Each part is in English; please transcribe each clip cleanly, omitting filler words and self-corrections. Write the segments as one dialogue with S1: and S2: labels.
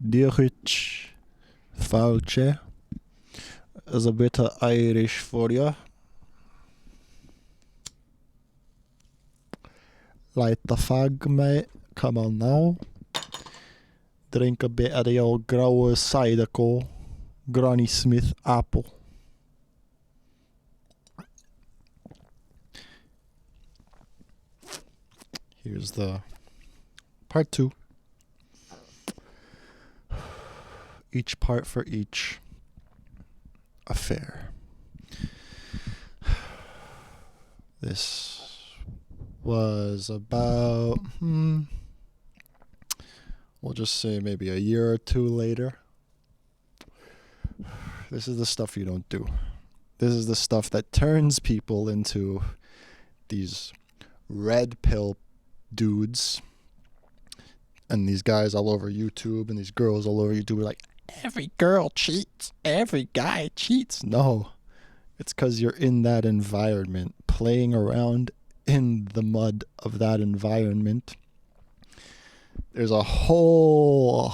S1: Diochich Falche is a bit of Irish for you. Light the fag, mate. Come on now. Drink a bit of the old Grower cider co. Granny Smith apple. Here's the part 2. Each part for each affair. This was about, we'll just say maybe a year or two later. This is the stuff you don't do. This is the stuff that turns people into these red pill dudes. And these guys all over YouTube and these girls all over YouTube are like, every girl cheats, every guy cheats. No, it's because you're in that environment, playing around in the mud of that environment. There's a whole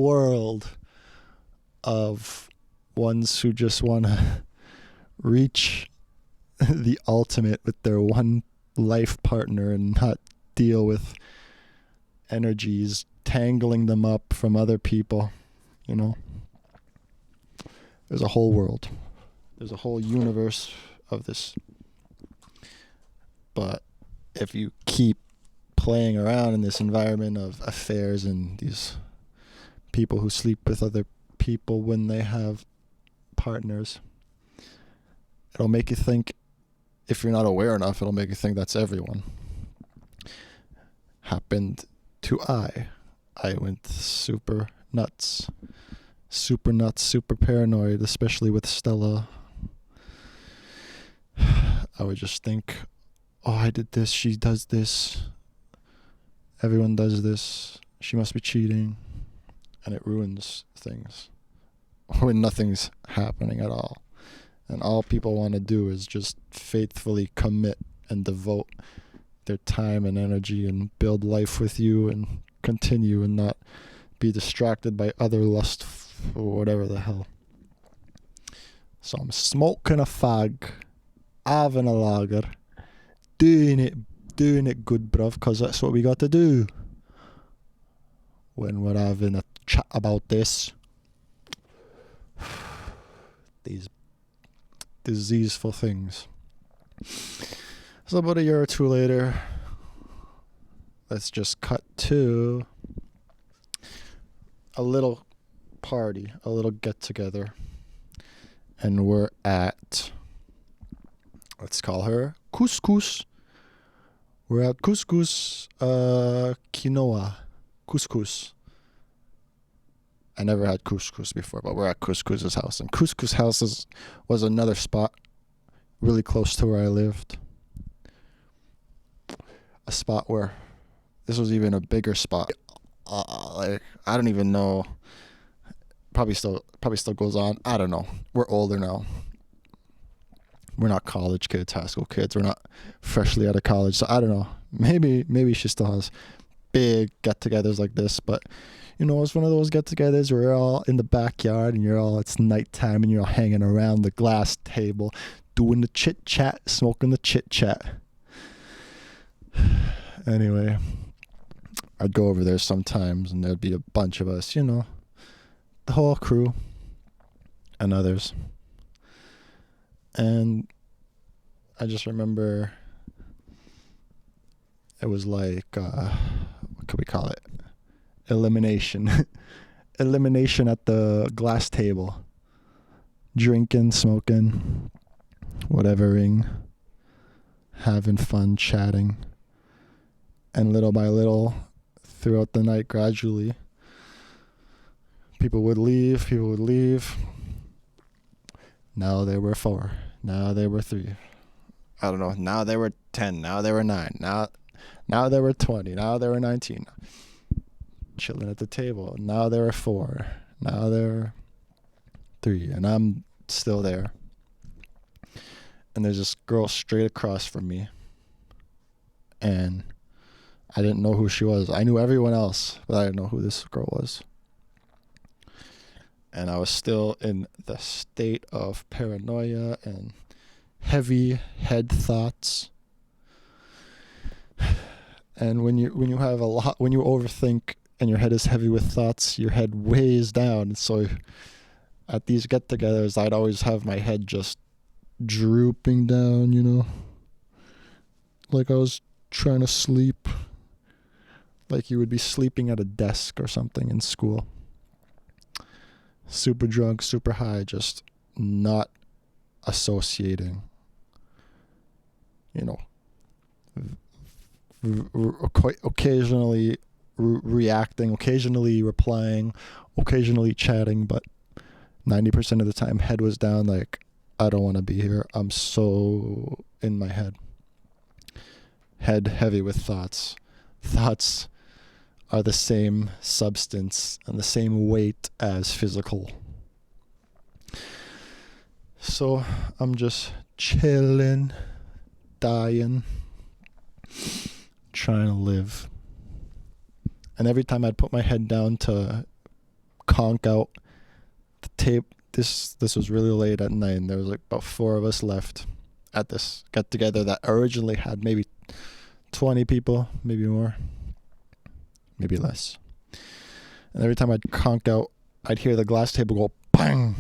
S1: world of ones who just want to reach the ultimate with their one life partner and not deal with energies tangling them up from other people, you know. There's a whole world. There's a whole universe of this. But if you keep playing around in this environment of affairs and these people who sleep with other people when they have partners, it'll make you think, if you're not aware enough, it'll make you think that's everyone. Happened to I went super nuts, super paranoid, especially with Stella. I would just think, oh, I did this, she does this, everyone does this, she must be cheating, and it ruins things when nothing's happening at all. And all people want to do is just faithfully commit and devote their time and energy and build life with you and continue and not be distracted by other lust or whatever the hell. So I'm smoking a fag, having a lager, doing it good, bruv, because that's what we got to do when we're having a chat about this. These diseaseful things. So about a year or two later, let's just cut to a little party, a little get-together. And we're at, let's call her Couscous. We're at Couscous, quinoa. Couscous. I never had couscous before, but we're at Couscous's house. And Couscous house was another spot really close to where I lived. A spot where this was even a bigger spot. Like, I don't even know. Probably still goes on. I don't know. We're older now. We're not college kids, high school kids. We're not freshly out of college. So I don't know. Maybe she still has big get-togethers like this, but you know, it's one of those get-togethers where you're all in the backyard and it's nighttime and you're all hanging around the glass table, doing the chit-chat, smoking the chit-chat. Anyway, I'd go over there sometimes and there'd be a bunch of us, you know, the whole crew and others. And I just remember it was like, what could we call it? Elimination. Elimination at the glass table. Drinking, smoking, whatevering, having fun, chatting. And little by little, throughout the night, gradually, people would leave. Now there were 4. Now there were 3. I don't know. Now there were 10. Now there were 9. Now there were 20. Now there were 19. Chilling at the table. Now there are 4. Now there are 3. And I'm still there. And there's this girl straight across from me. And I didn't know who she was. I knew everyone else, but I didn't know who this girl was. And I was still in the state of paranoia and heavy head thoughts. And when you have a lot, when you overthink and your head is heavy with thoughts, your head weighs down. So at these get-togethers, I'd always have my head just drooping down, you know, like I was trying to sleep, like you would be sleeping at a desk or something in school. Super drunk, super high, just not associating, you know, occasionally reacting, occasionally replying, occasionally chatting, but 90% of the time head was down, like, I don't want to be here. I'm so in my head. Head heavy with thoughts. Thoughts are the same substance and the same weight as physical. So I'm just chilling, dying, trying to live. And every time I'd put my head down to conk out the tape, this was really late at night, and there was like about 4 of us left at this get together that originally had maybe 20 people, maybe more, maybe less. And every time I'd conk out, I'd hear the glass table go bang,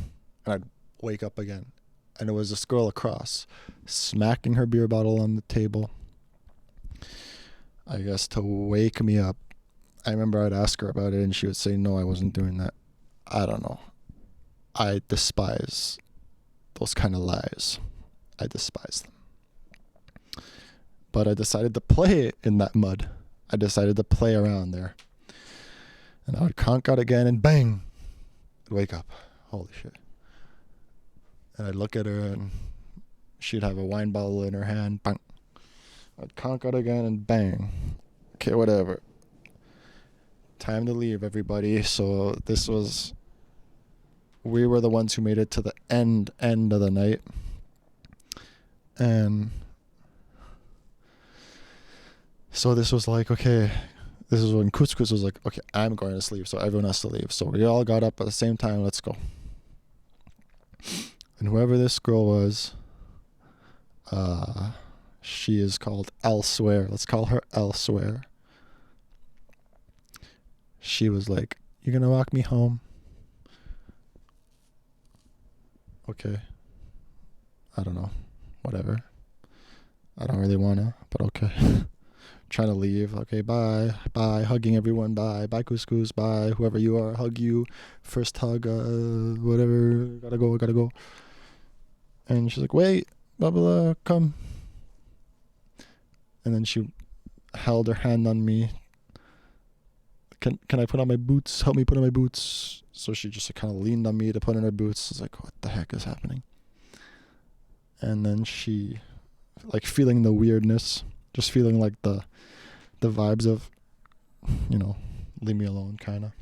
S1: and I'd wake up again. And it was this girl across, smacking her beer bottle on the table, I guess to wake me up. I remember I'd ask her about it, and she would say, no, I wasn't doing that. I don't know. I despise those kind of lies. I despise them. But I decided to play in that mud. I decided to play around there. And I would conk out again, and bang, I'd wake up. Holy shit. And I'd look at her, and she'd have a wine bottle in her hand. Bang. I'd conk out again, and bang. Okay, whatever. Time to leave, everybody. So we were the ones who made it to the end of the night. And so this was like, okay, this is when Couscous was like, okay, I'm going to sleep, so everyone has to leave. So we all got up at the same time, let's go. And whoever this girl was, she is called Elsewhere. Let's call her Elsewhere. She was like, you're going to walk me home? Okay. I don't know. Whatever. I don't really want to, but okay. Trying to leave. Okay, bye. Bye. Hugging everyone. Bye. Bye, Couscous. Bye. Whoever you are, hug you. First hug, whatever. Gotta go. And she's like, wait, blah, blah, come. And then she held her hand on me. Can I put on my boots? Help me put on my boots. So she just kind of leaned on me to put on her boots. I was like, what the heck is happening? And then she, like, feeling the weirdness, just feeling like the vibes of, you know, leave me alone, kind of.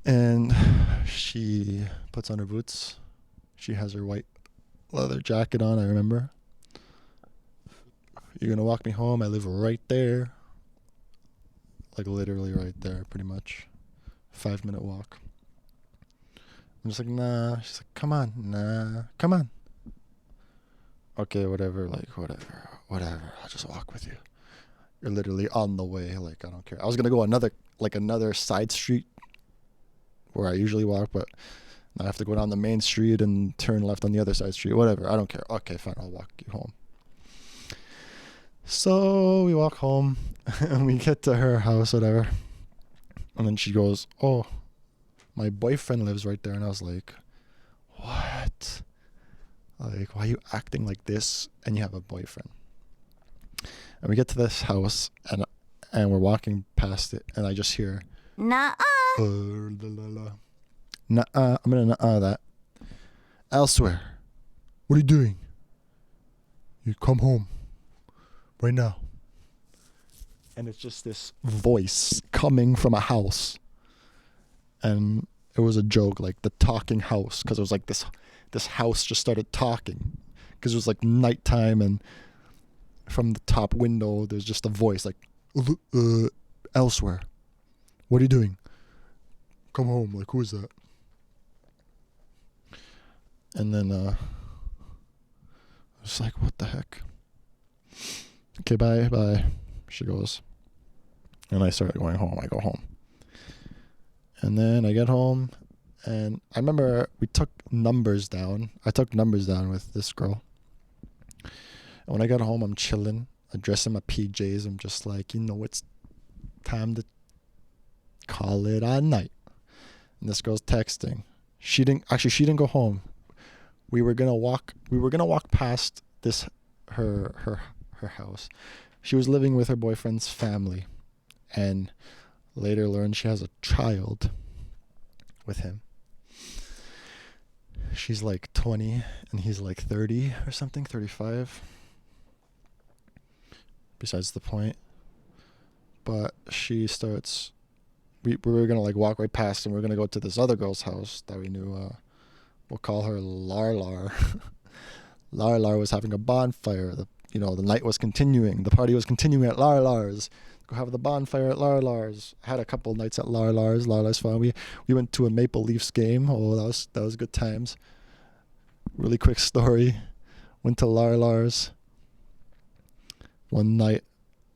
S1: And she puts on her boots. She has her white leather jacket on, I remember. You're going to walk me home? I live right there. Like, literally right there, pretty much. 5-minute walk. I'm just like, nah. She's like, come on. Nah, come on. Okay, whatever. I'll just walk with you. You're literally on the way. Like, I don't care. I was going to go another side street where I usually walk, but I have to go down the main street and turn left on the other side street. Whatever. I don't care. Okay, fine. I'll walk you home. So we walk home and we get to her house, whatever. And then she goes, oh, my boyfriend lives right there. And I was like, what? Like, why are you acting like this and you have a boyfriend? And we get to this house and we're walking past it and I just hear, Nuh-uh. Nuh-uh. I'm going to nuh-uh that. Elsewhere. What are you doing? You come home. Right now. And it's just this voice coming from a house. And it was a joke, like the talking house, because it was like this house just started talking. Because it was like nighttime, and from the top window, there's just a voice like, elsewhere. What are you doing? come home. Like, who is that? And then I was like, what the heck? Okay, bye. She goes. And I started going home. I go home. And then I get home, and I remember we took numbers down. I took numbers down with this girl. And when I got home, I'm chilling. I dress in my PJs. I'm just like, it's time to call it a night. And this girl's texting. She didn't go home. We were gonna walk past her house. She was living with her boyfriend's family, and later learned she has a child with him. She's like 20 and he's like 30 or something, 35. Besides the point. But she starts, we were going to like walk right past and we are going to go to this other girl's house that we knew. We'll call her Larlar. Larlar was having a bonfire. The night was continuing. The party was continuing at Larlar's. Go have the bonfire at Larlar's. Had a couple nights at Larlar's. Larlar's fun. We went to a Maple Leafs game. Oh, that was good times. Really quick story. Went to Larlar's one night.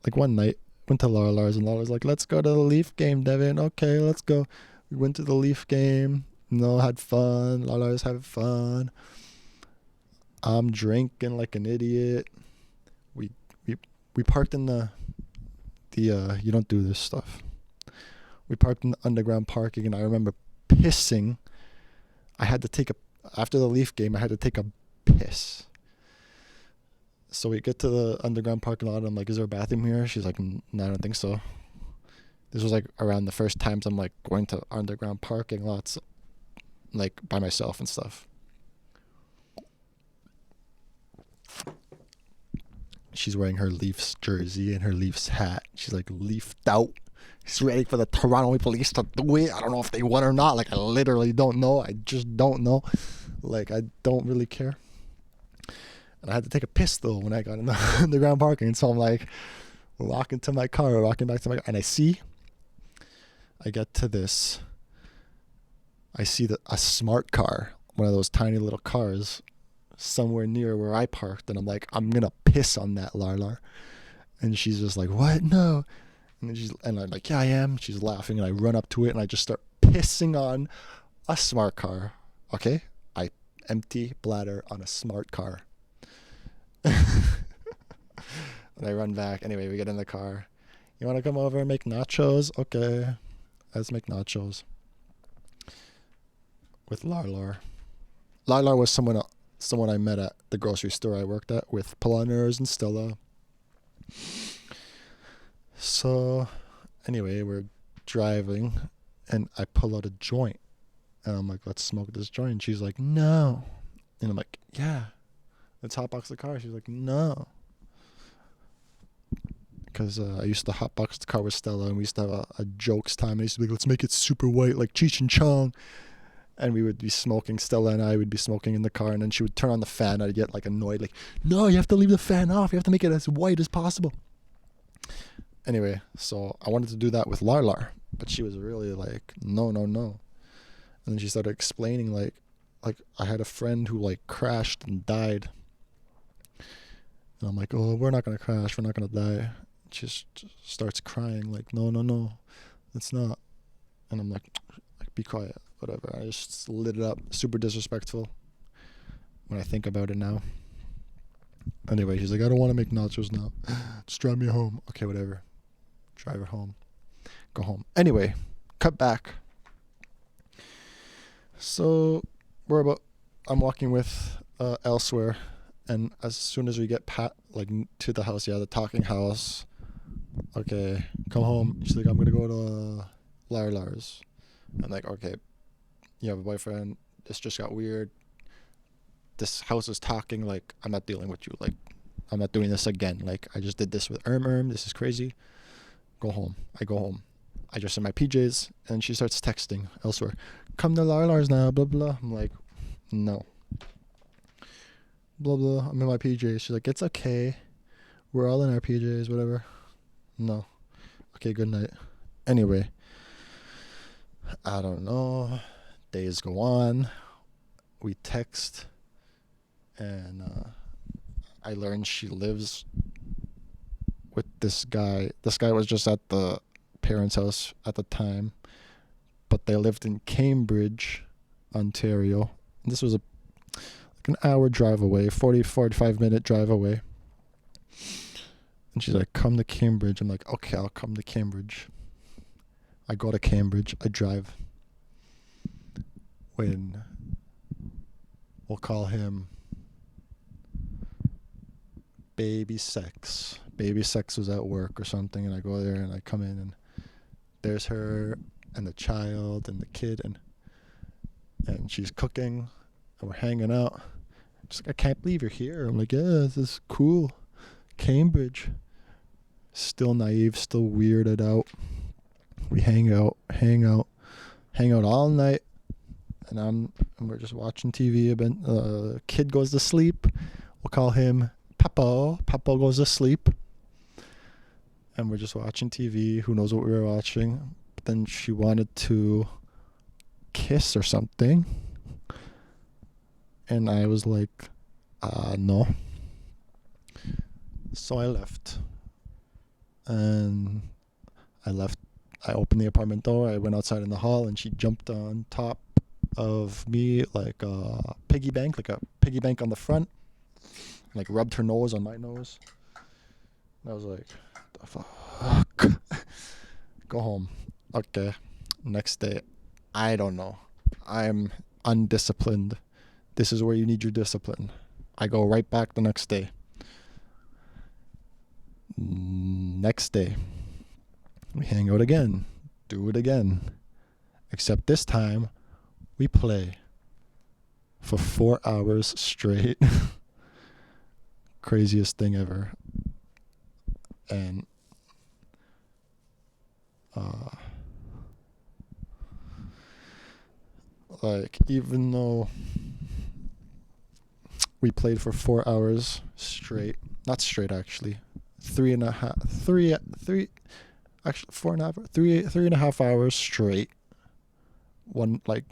S1: Went to Larlar's and Larlar's like, let's go to the Leaf game, Devin. Okay, let's go. We went to the Leaf game. Had fun. Larlar's having fun. I'm drinking like an idiot. We parked in the you don't do this stuff. We parked in the underground parking, and I remember pissing. After the Leaf game, I had to take a piss. So we get to the underground parking lot. I'm like, is there a bathroom here? She's like, no, I don't think so. This was like around the first times I'm like going to underground parking lots, like by myself and stuff. She's wearing her Leafs jersey and her Leafs hat. She's like leafed out. She's ready for the Toronto Maple Leafs to do it. I don't know if they won or not. Like, I literally don't know. I just don't know. Like, I don't really care. And I had to take a piss, though, when I got in the underground parking. So I'm like, walking back to my car. And I get to this. I see a smart car, one of those tiny little cars, somewhere near where I parked, and I'm like, I'm gonna piss on that, Larlar. And she's just like, what? No. And I'm like, yeah, I am. She's laughing, and I run up to it and I just start pissing on a smart car. Okay? I empty bladder on a smart car. And I run back. Anyway, we get in the car. You want to come over and make nachos? Okay. Let's make nachos. With Larlar. Larlar was someone I met at the grocery store I worked at with Poloners and Stella. So, anyway, we're driving, and I pull out a joint. And I'm like, let's smoke this joint. And she's like, no. And I'm like, yeah. Let's hotbox the car. She's like, no. Because I used to hotbox the car with Stella, and we used to have a jokes time. And I used to be like, let's make it super white, like Cheech and Chong. And we would be smoking. Stella and I would be smoking in the car, and then she would turn on the fan. I'd get like annoyed, like, no, you have to leave the fan off. You have to make it as white as possible. Anyway, so I wanted to do that with Larlar, but she was really like, no. And then she started explaining like I had a friend who like crashed and died. And I'm like, oh, we're not going to crash. We're not going to die. She just starts crying like, no, it's not. And I'm like, be quiet, whatever. I just lit it up. Super disrespectful when I think about it now. Anyway, she's like, I don't want to make nachos now. Just drive me home. Okay, whatever. Drive her home. Go home. Anyway, cut back. So I'm walking with elsewhere, and as soon as we get to the house, the talking house. Okay, come home. She's like, I'm gonna go to Larlar's. I'm like, okay, you have a boyfriend. This just got weird. This house is talking. Like, I'm not dealing with you. Like, I'm not doing this again. Like, I just did this with This is crazy. Go home. I go home. I dress in my PJs, and she starts texting elsewhere. Come to Larlar's now, blah, blah. I'm like, no. Blah, blah. I'm in my PJs. She's like, it's okay. We're all in our PJs, whatever. No. Okay, good night. Anyway. I don't know. Days go on. We text, and I learned she lives with this guy. This guy was just at the parents' house at the time, but they lived in Cambridge, Ontario. And this was like an hour drive away, 45-minute drive away. And she's like, come to Cambridge. I'm like, okay, I'll come to Cambridge. I go to Cambridge. I drive. When we'll call him Baby Sex. Baby Sex was at work or something, and I go there and I come in and there's her and the child and the kid and she's cooking and we're hanging out. She's like, I can't believe you're here. I'm like, yeah, this is cool. Cambridge. Still naive, still weirded out. We hang out all night, and we're just watching TV. Kid goes to sleep. We'll call him Papa. Papa goes to sleep, and we're just watching TV. Who knows what we were watching? But then she wanted to kiss or something, and I was like, no. So I left. And I opened the apartment door, I went outside in the hall, and she jumped on top of me like a piggy bank on the front, like rubbed her nose on my nose. And I was like, the fuck? Go home. Okay. Next day, I don't know. I'm undisciplined. This is where you need your discipline. I go right back the next day. Next day, we hang out again, do it again, except this time we play for 4 hours straight. Craziest thing ever. And like, even though we played for 4 hours straight, not straight actually, 3.5 hours straight, one, like,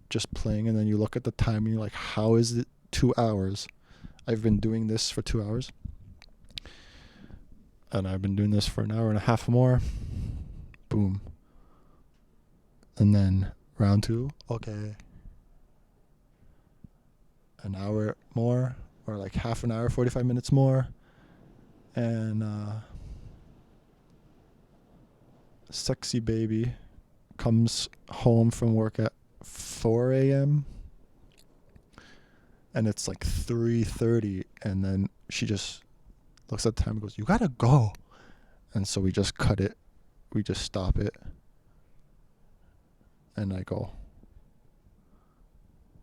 S1: just playing, and then you look at the time and you're like, how is it 2 hours? I've been doing this for 2 hours, and I've been doing this for an hour and a half more. Boom. And then round two, okay, an hour more, or like half an hour, 45 minutes more. And sexy baby comes home from work at 4 a.m. and it's like 3:30, and then she just looks at the time and goes, you gotta go. And so we just cut it. We just stop it. And I go.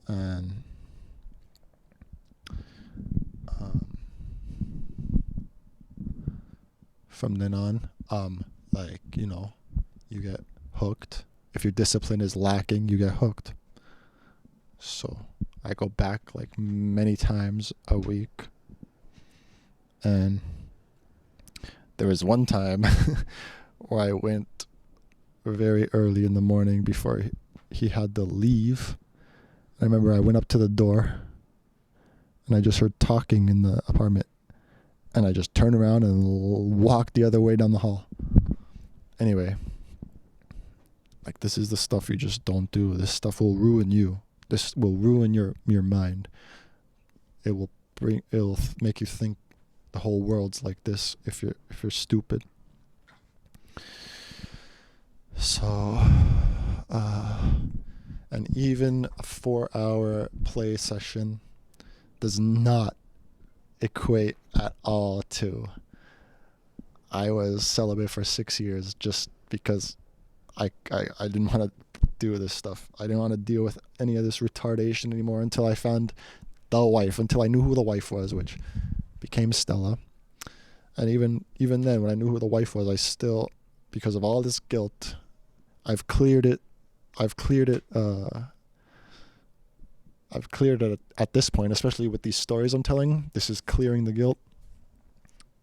S1: And from then on, like, you know, you get hooked. If your discipline is lacking, you get hooked. So I go back like many times a week. And there was one time where I went very early in the morning before he had to leave. I remember I went up to the door and I just heard talking in the apartment. And I just turned around and walked the other way down the hall. Anyway, like, this is the stuff you just don't do. This stuff will ruin you. This will ruin your mind. It'll make you think the whole world's like this if you're stupid. So, and even a 4-hour play session does not equate at all to I was celibate for 6 years just because I didn't want to do this stuff. I didn't want to deal with any of this retardation anymore until I found the wife, until I knew who the wife was, which became Stella. And even then, when I knew who the wife was, I still, because of all this guilt, I've cleared it at this point, especially with these stories I'm telling. This is clearing the guilt.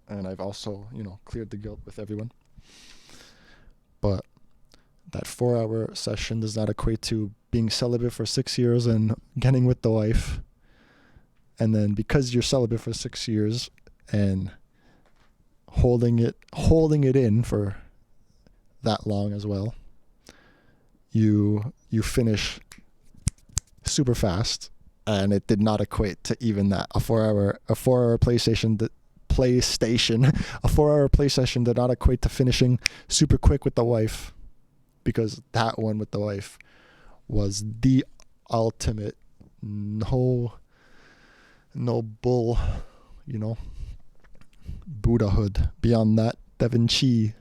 S1: And I've also, cleared the guilt with everyone. But that 4-hour session does not equate to being celibate for 6 years and getting with the wife. And then because you're celibate for 6 years and holding it in for that long as well, you finish super fast, and it did not equate to even that. A 4-hour PlayStation a 4-hour play session did not equate to finishing super quick with the wife, because that one with the wife was the ultimate no bull, Buddhahood. Beyond that, DeVonQi,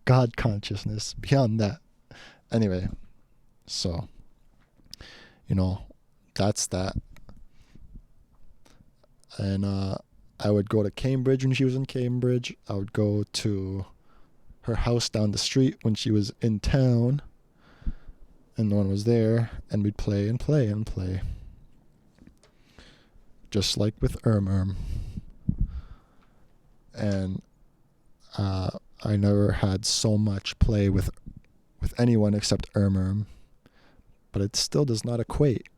S1: God consciousness. Beyond that. Anyway, so, that's that. And I would go to Cambridge when she was in Cambridge. I would go to her house down the street when she was in town and no one was there, and we'd play and play and play. Just like with Erm. And I never had so much play with anyone except Erm, but it still does not equate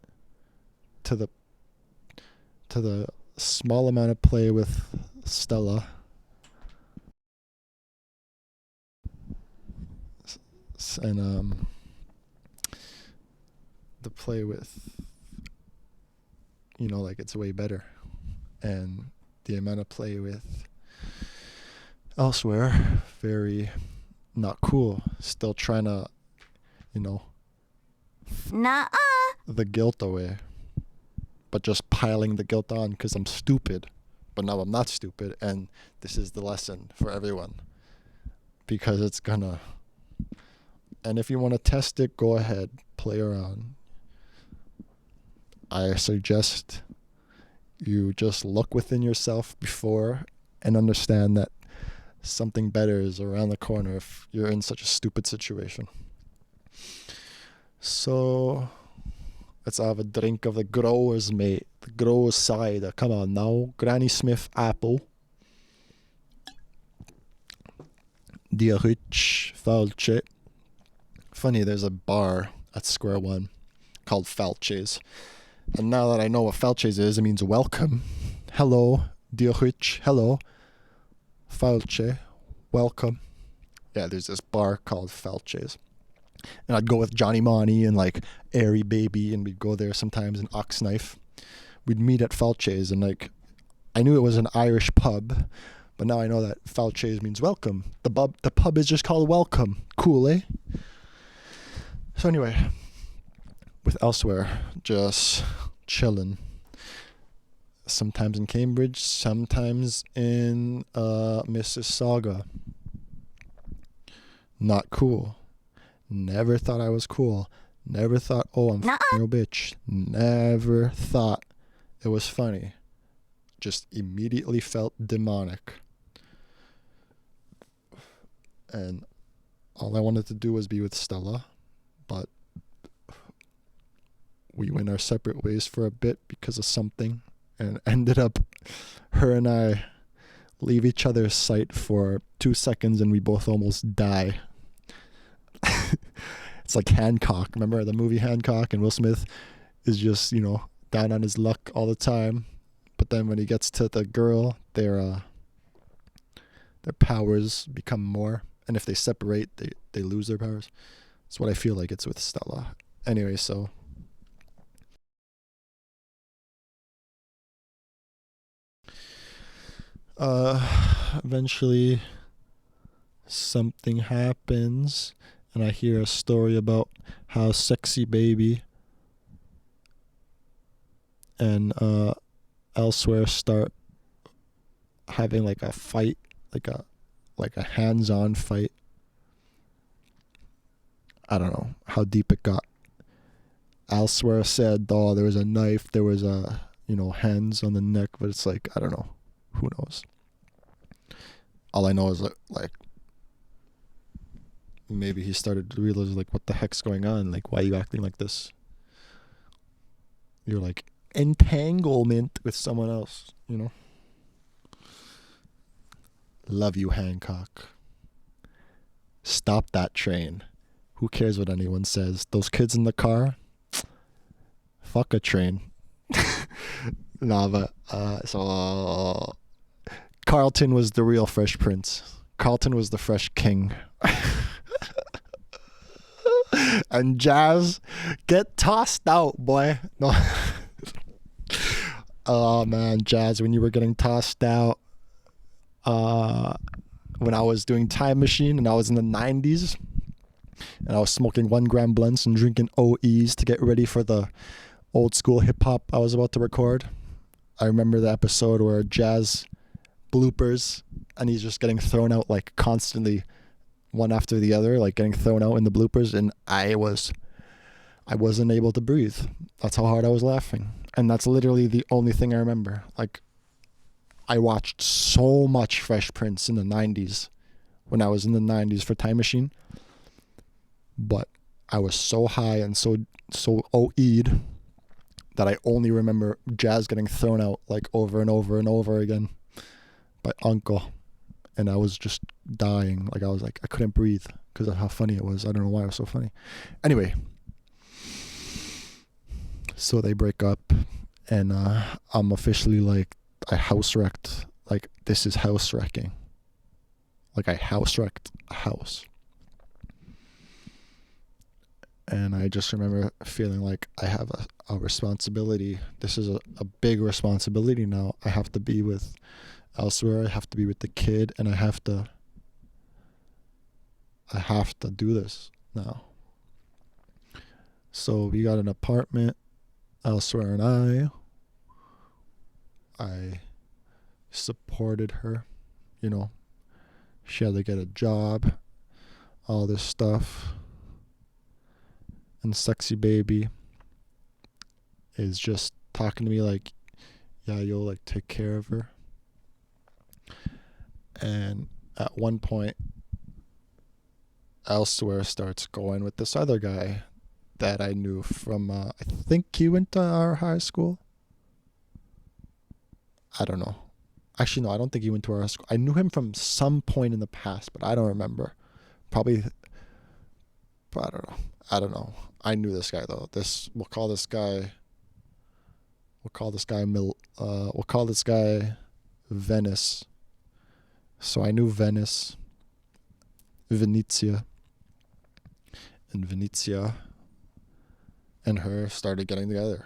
S1: to the small amount of play with Stella. And the play with, it's way better. And the amount of play with elsewhere, very not cool. Still trying to, the guilt away. But just piling the guilt on because I'm stupid. But now I'm not stupid, and this is the lesson for everyone. Because it's gonna... And if you want to test it, go ahead. Play around. I suggest you just look within yourself before and understand that something better is around the corner if you're in such a stupid situation. So, let's have a drink of the growers, mate. The growers cider. Come on now. Granny Smith apple. Dear Rich Falche. Funny, there's a bar at Square One called Falche's. And now that I know what Falche's is, it means welcome. Hello, dear Rich. Hello. Falche. Welcome. Yeah, there's this bar called Falche's. And I'd go with Johnny Monty and Airy Baby, and we'd go there sometimes in Oxknife. We'd meet at Falche's, and I knew it was an Irish pub, but now I know that Falche's means welcome. The pub is just called Welcome. Cool, eh? So anyway, with elsewhere, just chilling. Sometimes in Cambridge, sometimes in Mississauga. Not cool. Never thought I was cool. Never thought, I'm f***ing your bitch. Never thought it was funny. Just immediately felt demonic. And all I wanted to do was be with Stella. But we went our separate ways for a bit because of something. And ended up, her and I leave each other's sight for 2 seconds and we both almost die. It's like Hancock. Remember the movie Hancock? And Will Smith is just, down on his luck all the time. But then when he gets to the girl, their powers become more. And if they separate, they lose their powers. That's what I feel like it's with Stella. Anyway, so... eventually something happens and I hear a story about how Sexy Baby and elsewhere start having a fight, like a hands-on fight. I don't know how deep it got. Elsewhere said, there was a knife, there was hands on the neck, but it's I don't know. Who knows? All I know is maybe he started to realize what the heck's going on? Why are you acting like this? You're entanglement with someone else, Love you, Hancock. Stop that train. Who cares what anyone says? Those kids in the car, fuck a train. Nah, but so Carlton was the real Fresh Prince. Carlton was the Fresh King. And Jazz, get tossed out, boy. No. Oh man, Jazz, when you were getting tossed out, when I was doing Time Machine and I was in the 90s, and I was smoking 1 gram blunts and drinking OEs to get ready for the old school hip hop I was about to record. I remember the episode where Jazz bloopers and he's just getting thrown out like constantly, one after the other, like getting thrown out in the bloopers, and I wasn't able to breathe. That's how hard I was laughing. And that's literally the only thing I remember. Like, I watched so much Fresh Prince in the 90s when I was in the 90s for Time Machine. But I was so high and so OE'd that I only remember Jazz getting thrown out like over and over and over again by Uncle. And I was just dying. Like, I couldn't breathe because of how funny it was. I don't know why it was so funny. Anyway, so they break up, and I'm officially like, I house wrecked. Like, this is house wrecking. Like, I house wrecked a house. And I just remember feeling like I have a responsibility. This is a big responsibility now. I have to be with elsewhere. I have to be with the kid, and I have to do this now. So we got an apartment elsewhere, and I supported her. You know, she had to get a job, all this stuff. And Sexy Baby is just talking to me like, yeah, you'll like take care of her. And at one point, Elsewhere starts going with this other guy that I knew from, I think he went to our high school. I don't know. Actually, no, I don't think he went to our school. I knew him from some point in the past, but I don't remember. Probably, but I don't know. I knew this guy though. We'll call this guy Venice. So I knew Venezia, and Venezia and her started getting together,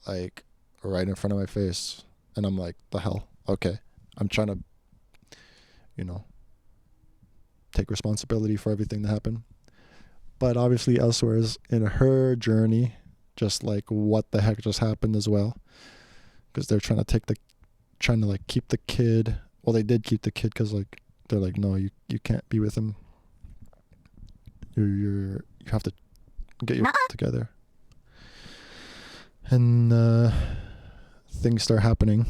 S1: like right in front of my face, and I'm like, the hell? Okay, I'm trying to, take responsibility for everything that happened. But obviously Elsewhere is in her journey, just like what the heck just happened as well. Because they're trying to keep the kid. Well, they did keep the kid because like they're like, no, you can't be with him. You have to get your together. And things start happening.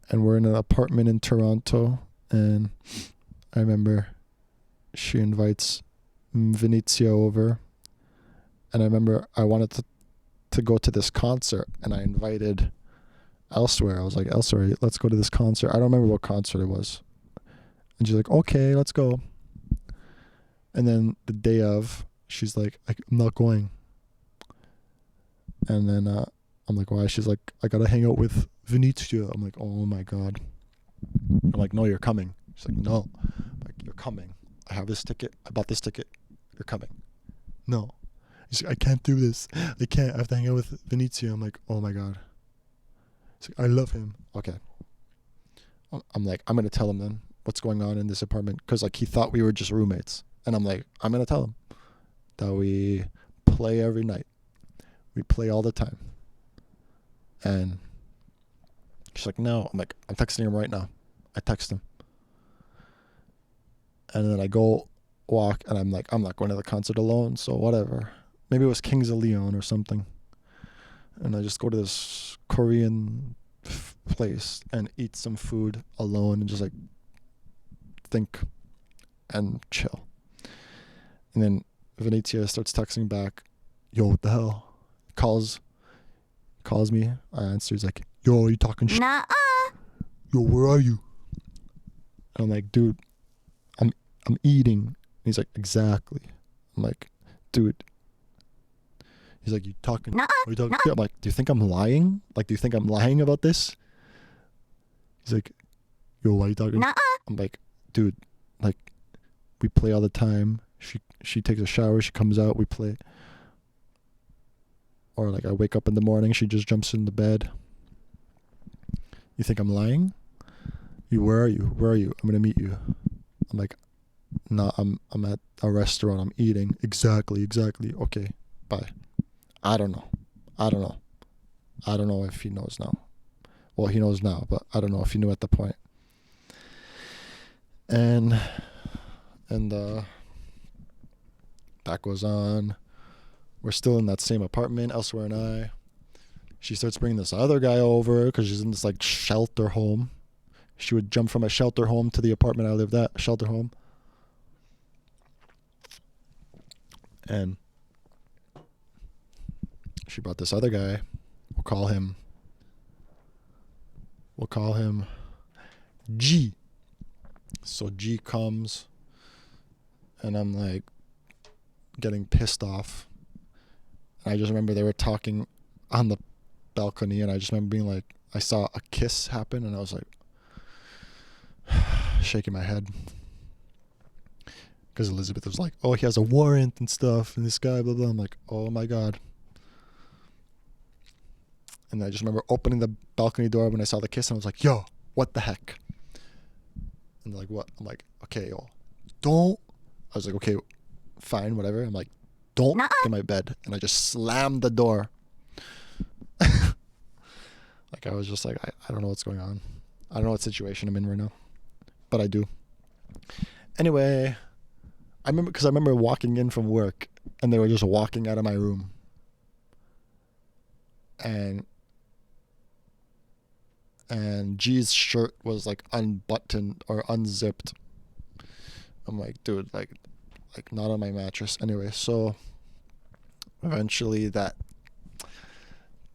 S1: And we're in an apartment in Toronto, and I remember she invites Venezia over, and I remember I wanted to go to this concert, and I invited Elsewhere. I was like, Elsewhere, let's go to this concert. I don't remember what concert it was. And she's like, okay, let's go. And then the day of, she's like, I'm not going. And then I'm like, why? She's like, I gotta hang out with Venezia. I'm like, oh my God. I'm like, no, you're coming. She's like, no. I'm like, you're coming. I have this ticket. I bought this ticket. You're coming. No. She's like, I can't do this. I can't. I have to hang out with Venezia. I'm like, oh my God. She's like, I love him. Okay. I'm like, I'm going to tell him then what's going on in this apartment. Because like he thought we were just roommates. And I'm like, I'm going to tell him that we play every night. We play all the time. And she's like, no. I'm like, I'm texting him right now. I text him. And then I go walk, and I'm like, I'm not going to the concert alone, so whatever. Maybe it was Kings of Leon or something. And I just go to this Korean place and eat some food alone and just like think and chill. And then Venezia starts texting back, yo, what the hell? Calls me. I answer. He's like, yo, are you talking shit? Nuh-uh. Yo, where are you? And I'm like, dude, I'm eating. he's like, exactly. I'm like, dude. He's like, you talking?
S2: Nuh-uh.
S1: What are you talking? I'm like, do you think I'm lying? Like, do you think I'm lying about this? He's like, yo, why are you talking?
S2: Nuh-uh.
S1: I'm like, dude, like, we play all the time. She takes a shower, she comes out, we play. Or like I wake up in the morning, she just jumps in the bed. You think I'm lying? Where are you? Where are you? I'm gonna meet you. I'm like, nah, I'm at a restaurant, I'm eating. Exactly. Okay, bye. I don't know if he knows now. Well, he knows now, but I don't know if he knew at the point. And that goes on. We're still in that same apartment, Elsewhere and I. She starts bringing this other guy over because she's in this like shelter home. She would jump from a shelter home to the apartment I lived at, shelter home. And she brought this other guy. We'll call him G. So G comes, and I'm like getting pissed off. And I just remember they were talking on the balcony, and I just remember being like, I saw a kiss happen, and I was like shaking my head. Because Elizabeth was like, oh, he has a warrant and stuff, and this guy, blah, blah. I'm like, oh my God. And I just remember opening the balcony door when I saw the kiss, and I was like, yo, what the heck? And they're like, what? I'm like, okay, yo, don't. I was like, okay, fine, whatever. I'm like, don't
S2: Nuh-uh.
S1: in my bed. And I just slammed the door. Like, I was just like, I don't know what's going on. I don't know what situation I'm in right now. But I do. Anyway, I remember walking in from work, and they were just walking out of my room. And G's shirt was like unbuttoned or unzipped. I'm like, dude, like not on my mattress. Anyway, so eventually that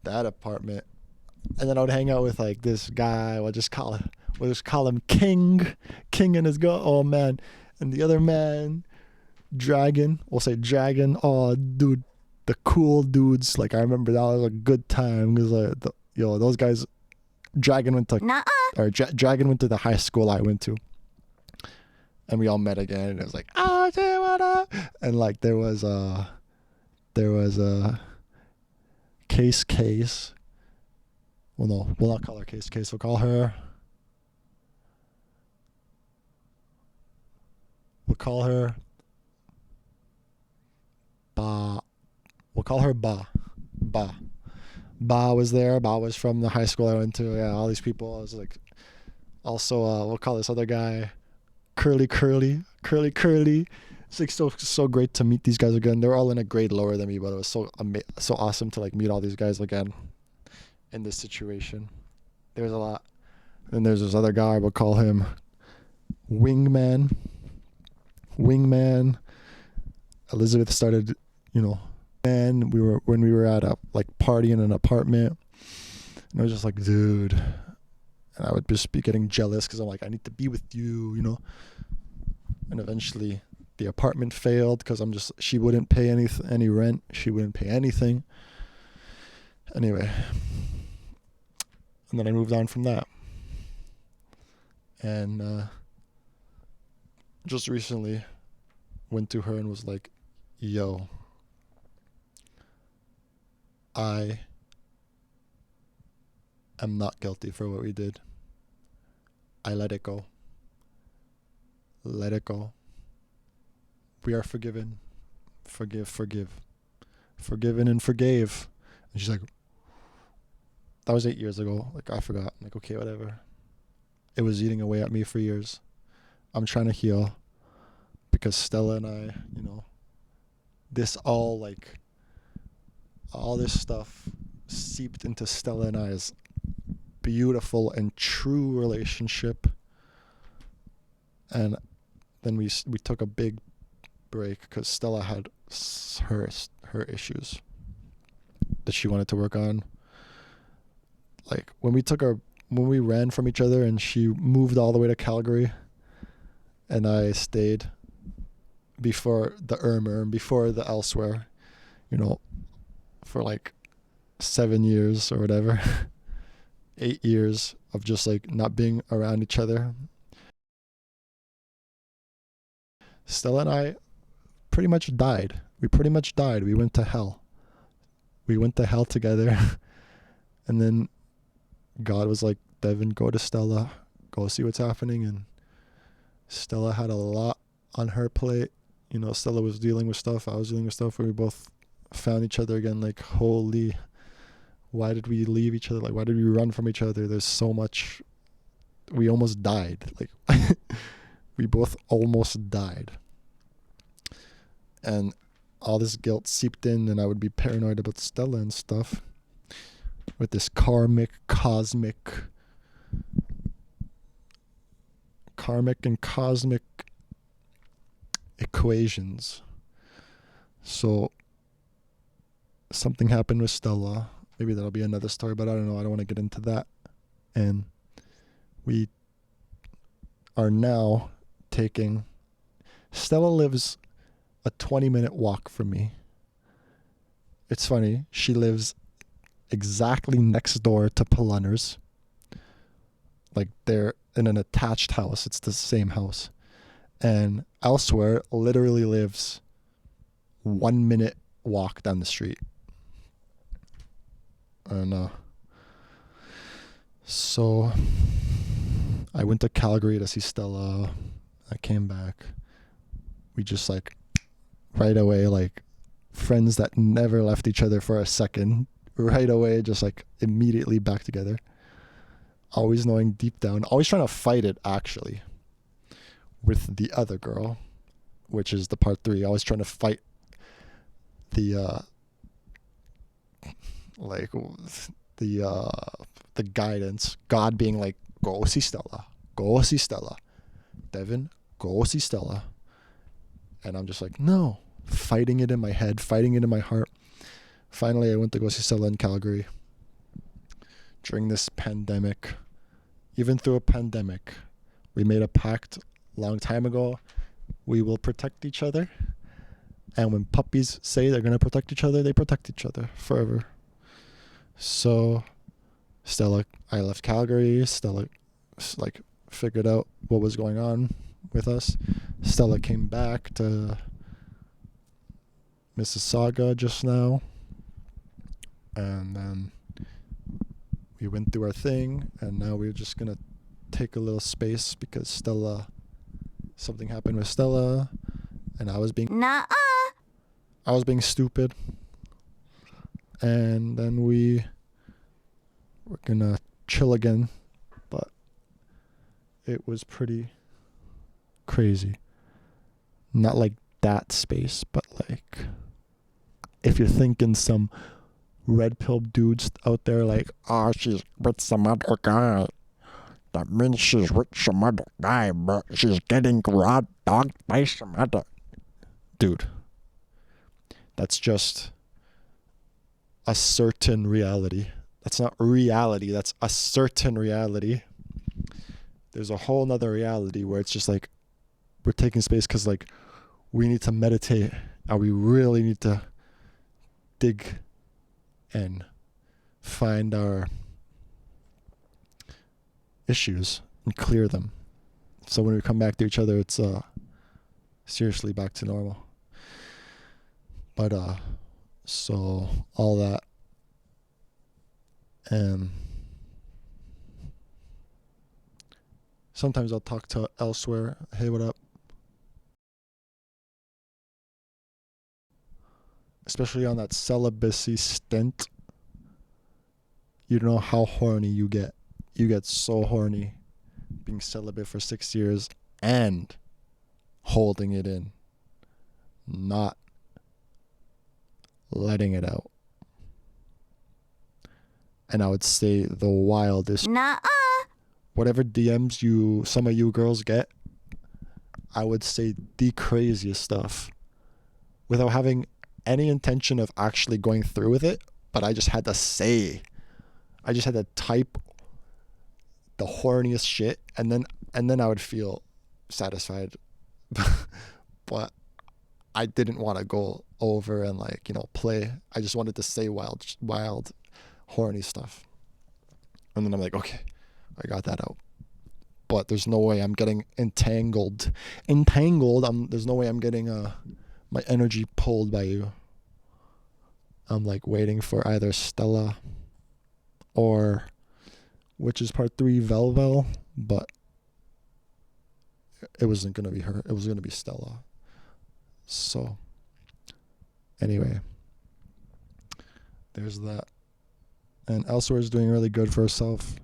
S1: apartment, and then I would hang out with like this guy. We'll just call him King and his girl. Oh man, and the other man, Dragon. We'll say Dragon. Oh dude, the cool dudes. Like I remember that was a good time because like those guys. Dragon went to Dragon went to the high school I went to, and we all met again. And it was like, oh, what up? And like there was a Case. Well, no, we'll not call her Case. We'll call her. Ba. We'll call her Ba. Ba was there. Ba was from the high school I went to. Yeah, all these people. I was like, also, we'll call this other guy Curly. It's like so great to meet these guys again. They're all in a grade lower than me, but it was so awesome to like meet all these guys again in this situation. There's a lot. Then there's this other guy. We'll call him Wingman. Elizabeth started, and when we were at a like party in an apartment, and I was just like, dude, and I would just be getting jealous because I'm like, I need to be with you, and eventually the apartment failed because she wouldn't pay any rent, she wouldn't pay anything. Anyway, and then I moved on from that, and just recently went to her and was like, yo, I am not guilty for what we did. I let it go. We are forgiven. Forgive. Forgiven and forgave. And she's like, that was 8 years ago. Like, I forgot. I'm like, okay, whatever. It was eating away at me for years. I'm trying to heal. Because Stella and I, all this stuff seeped into Stella and I's beautiful and true relationship. And then we took a big break because Stella had her issues that she wanted to work on. Like when we ran from each other and she moved all the way to Calgary and I stayed before the Irma and before the Elsewhere, you know, for like 7 years or whatever, 8 years of just like not being around each other. Stella and I pretty much died. We pretty much died. We went to hell. We went to hell together. And then God was like, Devin, go to Stella. Go see what's happening. And Stella had a lot on her plate. You know, Stella was dealing with stuff. I was dealing with stuff. We both found each other again. Like, holy, why did we leave each other? Like, why did we run from each other? There's so much. We almost died. Like, we both almost died. And all this guilt seeped in, and I would be paranoid about Stella and stuff. With this cosmic and cosmic equations. So something happened with Stella. Maybe that'll be another story, but I don't know. I don't want to get into that. And we are now taking... Stella lives a 20-minute walk from me. It's funny. She lives exactly next door to Polunner's. Like, they're in an attached house. It's the same house. And Elsewhere literally lives 1 minute walk down the street. And so I went to Calgary to see Stella. I came back. We just like right away, like friends that never left each other for a second. Right away, just like immediately back together. Always knowing deep down, always trying to fight it actually with the other girl, which is the part 3. Always trying to fight the the guidance. God being like, go see Stella. Go see Stella. Devin, go see Stella. And I'm just like, no. Fighting it in my head, fighting it in my heart. Finally, I went to go see Stella in Calgary. During this pandemic, even through a pandemic, we made a pact a long time ago. We will protect each other. And when puppies say they're going to protect each other, they protect each other forever. So Stella, I left Calgary. Stella like figured out what was going on with us. Stella came back to Mississauga just now. And then we went through our thing, and now we're just going to take a little space because something happened with Stella, and I was being stupid. And then we're going to chill again, but it was pretty crazy. Not like that space, but like if you're thinking some red pill dudes out there like, oh, she's with some other guy. That means she's with some other guy, but she's getting raw dogged by some other. Dude, that's just a certain reality. That's not reality, that's a certain reality. There's a whole nother reality where it's just like, we're taking space because like, we need to meditate and we really need to dig and find our issues and clear them. So when we come back to each other, it's seriously back to normal. But so all that, and sometimes I'll talk to Elsewhere. Hey, what up? Especially on that celibacy stint, you don't know how horny you get. You get so horny being celibate for 6 years and holding it in, not letting it out. And I would say the wildest, whatever DMs some of you girls get, I would say the craziest stuff without having any intention of actually going through with it, but I just had to say, I just had to type the horniest shit, and then I would feel satisfied. But I didn't want to go over and like, play. I just wanted to say wild, horny stuff. And then I'm like, okay, I got that out. But there's no way I'm getting entangled. There's no way I'm getting my energy pulled by you. I'm like waiting for either Stella or, which is part 3, Velvel, but it wasn't going to be her. It was going to be Stella. So, anyway, there's that. And Elsewhere is doing really good for herself.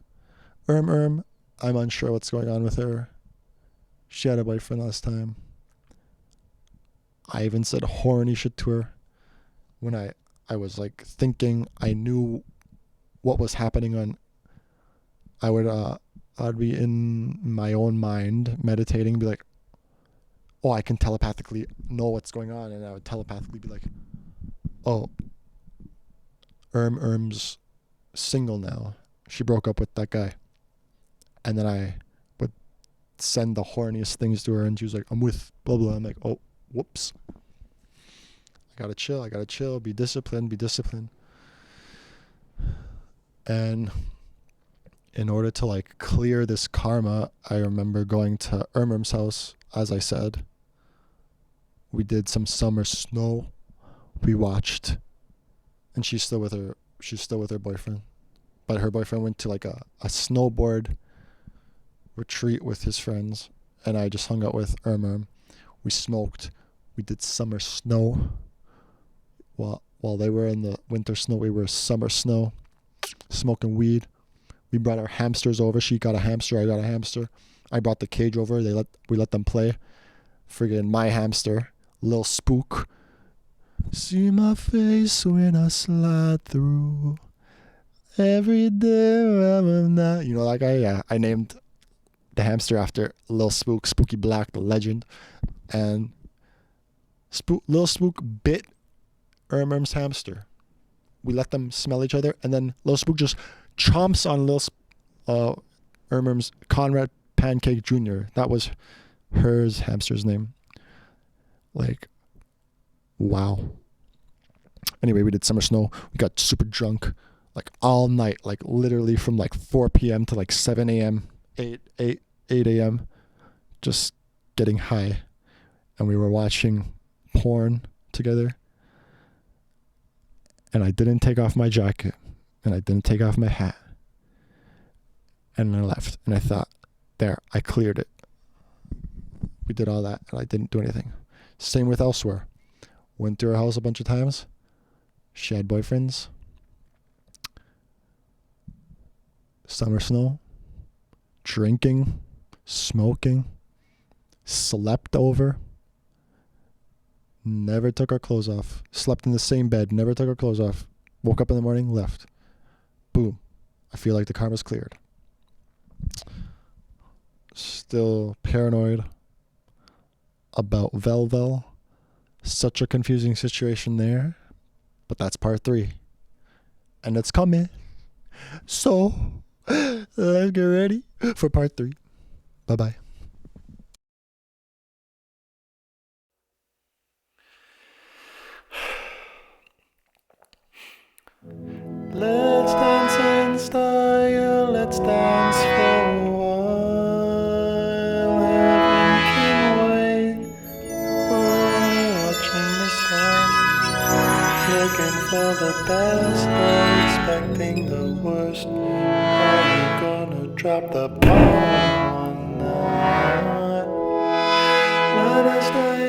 S1: I'm unsure what's going on with her. She had a boyfriend last time. I even said horny shit to her when I was like thinking I knew what was happening on. I'd be in my own mind meditating, be like, oh, I can telepathically know what's going on, and I would telepathically be like, oh, Erm's single now. She broke up with that guy. And then I would send the horniest things to her, and she was like, I'm with blah blah. I'm like, oh, whoops. I gotta chill, be disciplined. And in order to like clear this karma, I remember going to Erm's house, as I said. We did some summer snow. We watched, and she's still with her boyfriend. But her boyfriend went to like a snowboard retreat with his friends, and I just hung out with Erm. We smoked. We did summer snow. While they were in the winter snow, we were summer snow, smoking weed. We brought our hamsters over. She got a hamster. I got a hamster. I brought the cage over. We let them play. Friggin' my hamster, Lil Spook. See my face when I slide through. Every day I'm not. You know that guy? Yeah. I named the hamster after Lil Spook, Spooky Black, the legend. And Lil Spook bit Erm's hamster. We let them smell each other, and then Lil Spook just chomps on Erm's Conrad Pancake Jr. That was hers hamster's name. Like, wow. Anyway, we did summer snow. We got super drunk, like all night, like literally from like 4 p.m. to like 7 a.m., 8 a.m., just getting high. And we were watching porn together. And I didn't take off my jacket. And I didn't take off my hat. And I left. And I thought, there, I cleared it. We did all that, and I didn't do anything. Same with Elsewhere. Went to her house a bunch of times. She had boyfriends. Summer snow. Drinking. Smoking. Slept over. Never took our clothes off. Slept in the same bed. Never took our clothes off. Woke up in the morning. Left. Boom. I feel like the karma's cleared. Still paranoid about Velvel. Such a confusing situation there. But that's part 3. And it's coming. So, let's get ready for part 3. Bye-bye. Let's dance in style, let's dance for a while. Heaven can wait. We're watching the stars, looking for the best, but expecting the worst. Are we gonna drop the bomb or not? Let us stay